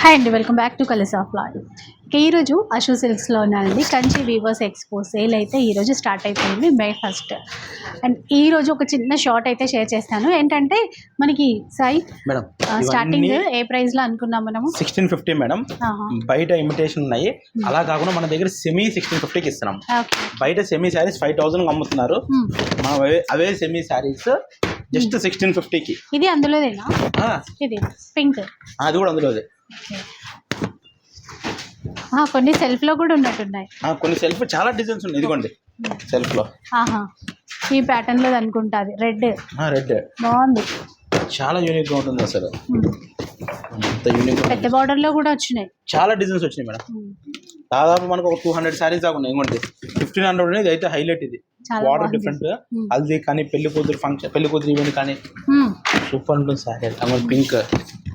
Hi అండి, welcome back to colours of Loy. ఈరోజు అశు సిల్క్స్లో ఉన్నానండి. కంచి వీవర్స్ ఎక్స్పో సేల్ అయితే ఈరోజు స్టార్ట్ అయిపోయింది మే 1st. అండ్ ఈరోజు ఒక చిన్న షార్ట్ అయితే షేర్ చేస్తాను. ఏంటంటే మనకి సాయి మేడం స్టార్టింగ్ ఏ ప్రైస్లో అనుకున్నాం మనము? 1650 మేడం. బయట ఇమిటేషన్ ఉన్నాయి, అలా కాకుండా మన దగ్గర సెమీ 1650కి ఇస్తున్నాం. బయట సెమీ శారీస్ 5000 అమ్ముతున్నారు, మనం అవే సెమీ శారీస్ జస్ట్ 1650కి. ఇది అందులోదేనా? ఇది పింక్, అది కూడా అందులోదే. కొన్ని సెల్ఫ్ లో కూడా ఉన్నట్టున్నాయి. కొన్ని సెల్ఫ్ చాలా డిజైన్స్ ఉన్నాయి. ఇదిగోండి సెల్ఫ్ లో ఈ ప్యాటర్న్ లో అనుకుంటా, రెడ్ బాగుంది, చాలా యూనిక్ గా ఉంటుంది అసలు. పెద్ద బార్డర్ లో కూడా వచ్చినాయి, చాలా డిజైన్స్ వచ్చినాయి మేడం. దాదాపు మనకు ఒక 200 శారీస్ దాకా ఉన్నాయి. ఇంకోటి 1500 అనేది అయితే హైలైట్. ఇది బార్డర్ డిఫరెంట్, హల్దీ కానీ పెళ్లి కూతురు ఫంక్షన్, పెళ్లి కూతురు ఈవెంట్ కానీ సూపర్ ఉంటుంది శారీ. పింక్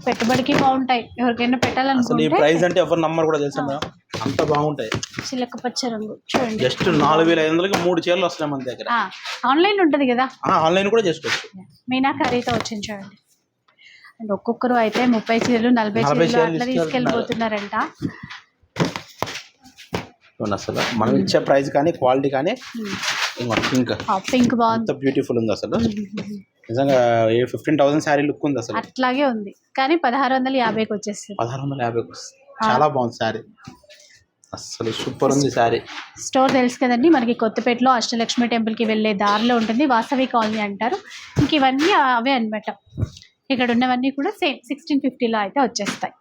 పెట్టుబడికి బాగుంటాయి, ఎవరికైనా పెట్టాలనుకుంటే. ఈ ప్రైస్ అంటే ఎవరి నంబర్ కూడా తెలుసా మేడం, అంత బాగుంటాయి. చిలక పచ్చ రంగు చూడండి, జస్ట్ 4500కి 3 చీరలు వస్తున్నాయి మన దగ్గర. ఆన్లైన్ ఉంటుంది కదా, ఆన్లైన్ కూడా చేసుకోవచ్చు. మీనాకారీతో వచ్చింది చూడండి. అండ్ ఒక్కొక్కరు అయితే 30 చీరలు 40 చీరలు అట్లా తీసుకెళ్ళిపోతున్నారంట. అసలు మనం ఇచ్చే ప్రైస్ కానీ క్వాలిటీ కానీ పింక్ బాగుంది, బ్యూటిఫుల్ ఉంది అసలు. నిజంగా 15,000 శారీ లుక్ ఉంది అసలు. అట్లాగే ఉంది, కానీ 1650కి వచ్చేస్తుంది. 1650కి చాలా బాగుంది శారీ, అసలు సూపర్ ఉంది శారీ. స్టోర్ తెలుసు కదండి మనకి, కొత్తపేటలో అష్టలక్ష్మి టెంపుల్కి వెళ్ళే దారిలో ఉంటుంది, వాసవి కాలనీ అంటారు. ఇంక ఇవన్నీ అవే అనమాట. ఇక్కడ ఉన్నవన్నీ కూడా సేమ్ 1650లో అయితే వచ్చేస్తాయి.